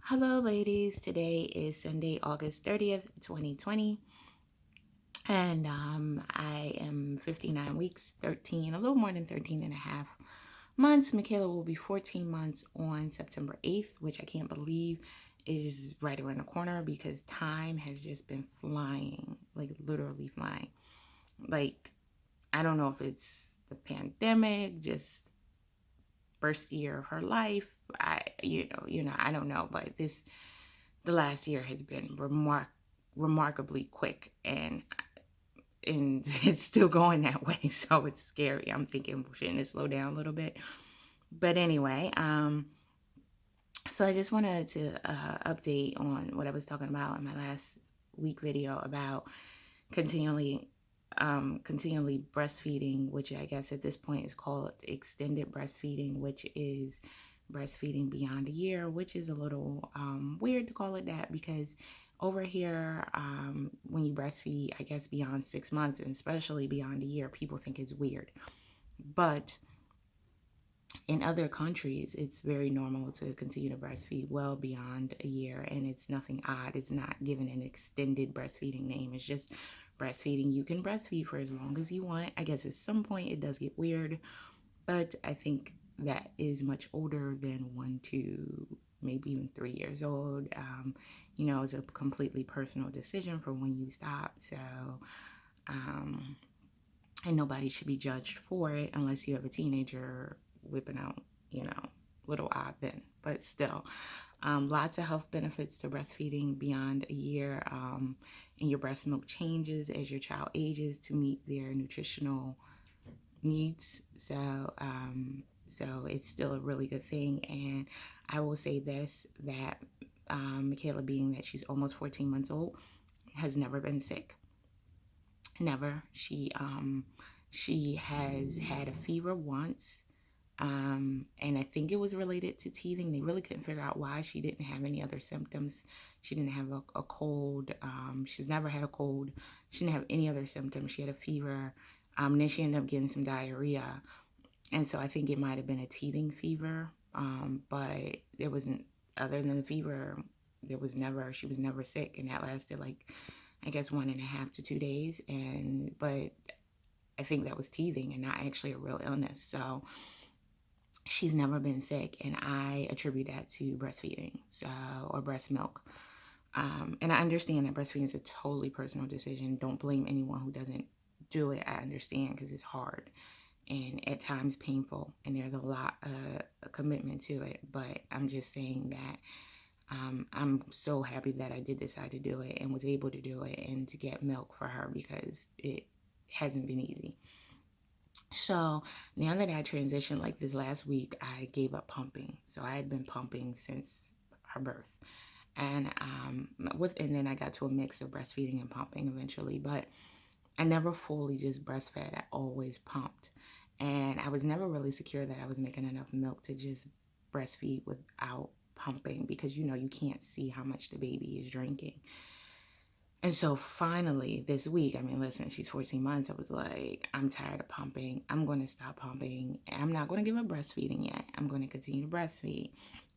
Hello, ladies. Today is Sunday, August 30th, 2020. And I am 59 weeks, 13, a little more than 13 and a half months. Michaela will be 14 months on September 8th, which I can't believe is right around the corner because time has just been flying, like literally flying. Like, I don't know if it's the pandemic, just first year of her life. I don't know, but the last year has been remarkably quick, and it's still going that way. So it's scary. I'm thinking, shouldn't it slow down a little bit? But anyway, so I just wanted to update on what I was talking about in my last week video about continually continually breastfeeding, which I guess at this point is called extended breastfeeding, which is breastfeeding beyond a year, which is a little weird to call it that because over here, when you breastfeed, I guess beyond 6 months and especially beyond a year, people think it's weird. But in other countries, it's very normal to continue to breastfeed well beyond a year, and it's nothing odd. It's not given an extended breastfeeding name. It's just breastfeeding. You can breastfeed for as long as you want. I guess at some point it does get weird, but I think that is much older than 1 to maybe even 3 years old. It's a completely personal decision for when you stop. So, um, and nobody should be judged for it unless you have a teenager whipping out, little odd then. But still, lots of health benefits to breastfeeding beyond a year. And your breast milk changes as your child ages to meet their nutritional needs. So it's still a really good thing. And I will say this, that Michaela, being that she's almost 14 months old, has never been sick. Never. She has had a fever once. And I think it was related to teething. They really couldn't figure out why. She didn't have any other symptoms. She didn't have a cold. She's never had a cold. She didn't have any other symptoms. She had a fever. Then she ended up getting some diarrhea. And so I think it might have been a teething fever. But there wasn't, other than the fever, she was never sick. And that lasted like, I guess 1.5 to 2 days. But I think that was teething and not actually a real illness. So she's never been sick, and I attribute that to breastfeeding, or breast milk. And I understand that breastfeeding is a totally personal decision. Don't blame anyone who doesn't do it. I understand because it's hard and at times painful, and there's a lot of commitment to it. But I'm just saying that I'm so happy that I did decide to do it and was able to do it and to get milk for her because it hasn't been easy. So now that I transitioned, like this last week, I gave up pumping. So I had been pumping since her birth. And then I got to a mix of breastfeeding and pumping eventually, but I never fully just breastfed. I always pumped. And I was never really secure that I was making enough milk to just breastfeed without pumping because you can't see how much the baby is drinking. And so finally this week, I mean, listen, she's 14 months. I was like, I'm tired of pumping. I'm going to stop pumping. I'm not going to give up breastfeeding yet. I'm going to continue to breastfeed,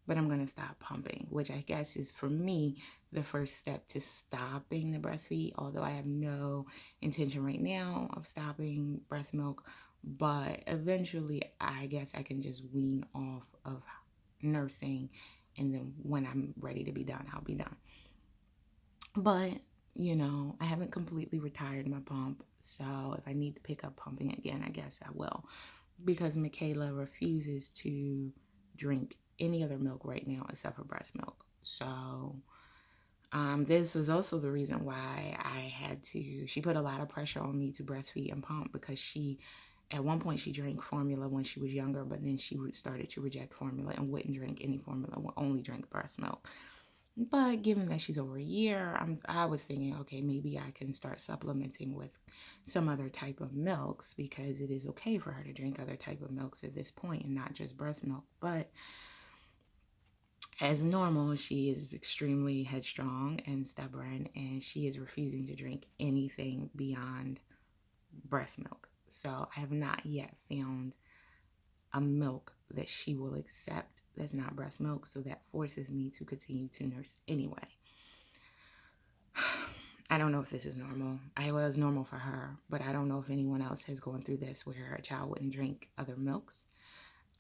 but I'm going to stop pumping, which I guess is for me the first step to stopping the breastfeed, although I have no intention right now of stopping breast milk. But eventually, I guess I can just wean off of nursing. And then when I'm ready to be done, I'll be done. But I haven't completely retired my pump. So if I need to pick up pumping again, I guess I will. Because Michaela refuses to drink any other milk right now except for breast milk. So this was also the reason why she put a lot of pressure on me to breastfeed and pump because at one point she drank formula when she was younger, but then she started to reject formula and wouldn't drink any formula, would only drink breast milk. But given that she's over a year, I was thinking, okay, maybe I can start supplementing with some other type of milks because it is okay for her to drink other type of milks at this point and not just breast milk. But as normal, she is extremely headstrong and stubborn, and she is refusing to drink anything beyond breast milk. So I have not yet found a milk that she will accept that's not breast milk. So that forces me to continue to nurse anyway. I don't know if this is normal. I was normal for her, but I don't know if anyone else has gone through this where a child wouldn't drink other milks.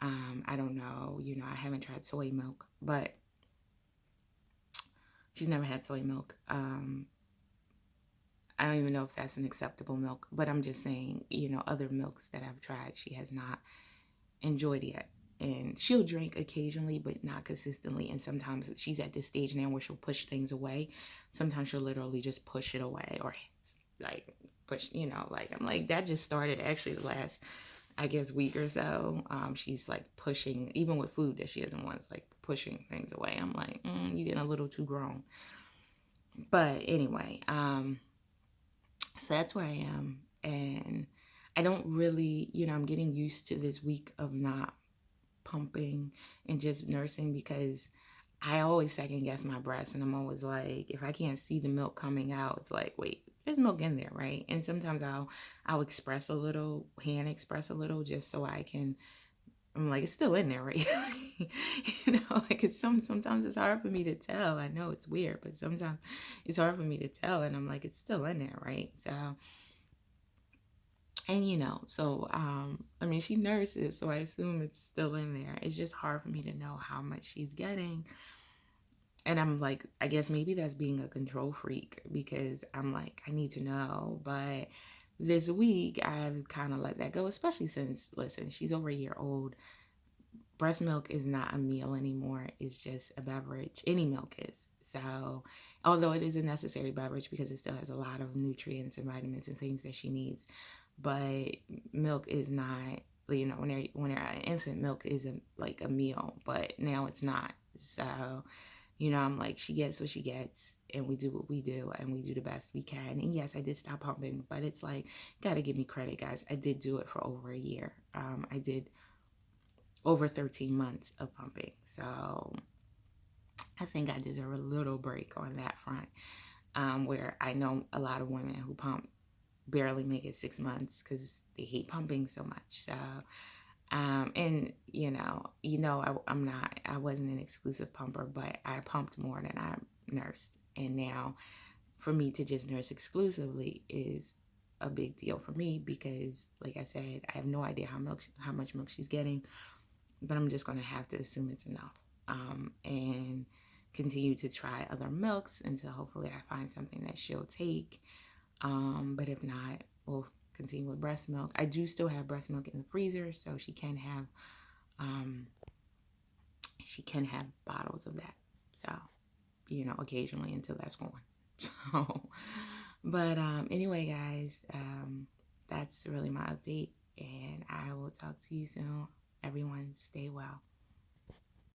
I don't know. I haven't tried soy milk, but she's never had soy milk. I don't even know if that's an acceptable milk, but I'm just saying, other milks that I've tried, she has not enjoyed yet. And she'll drink occasionally, but not consistently. And sometimes she's at this stage now where she'll push things away. Sometimes she'll literally just push it away, or like push, I'm like, that just started actually the last, I guess, week or so. She's like pushing, even with food that she doesn't want, it's like pushing things away. I'm like, you're getting a little too grown. But anyway, so that's where I am. And I don't really, I'm getting used to this week of not pumping and just nursing, because I always second guess my breast, and I'm always like, if I can't see the milk coming out, it's like, wait, there's milk in there, right? And sometimes I'll express a little, hand express a little, just so I'm like, it's still in there, right? Like sometimes it's hard for me to tell. I know it's weird, but sometimes it's hard for me to tell, and I'm like, it's still in there, right? So, and so I mean, she nurses, so I assume it's still in there. It's just hard for me to know how much she's getting. And I'm like, I guess maybe that's being a control freak, because I'm like, I need to know. But this week I've kind of let that go, especially since, listen, she's over a year old. Breast milk is not a meal anymore. It's just a beverage. Any milk is. So, although it is a necessary beverage because it still has a lot of nutrients and vitamins and things that she needs, but milk is not, when they're an infant, milk is like a meal, but now it's not. So, I'm like, she gets what she gets, and we do what we do, and we do the best we can. And yes, I did stop pumping, but it's like, gotta give me credit, guys. I did do it for over a year. I did over 13 months of pumping. So I think I deserve a little break on that front, where I know a lot of women who pump barely make it 6 months because they hate pumping so much. So, and I wasn't an exclusive pumper, but I pumped more than I nursed. And now for me to just nurse exclusively is a big deal for me, because like I said, I have no idea how much milk she's getting, but I'm just going to have to assume it's enough, and continue to try other milks until hopefully I find something that she'll take. But if not, we'll continue with breast milk. I do still have breast milk in the freezer, so she can have bottles of that. So, occasionally until that's gone. So, but anyway, guys, that's really my update, and I will talk to you soon. Everyone, stay well.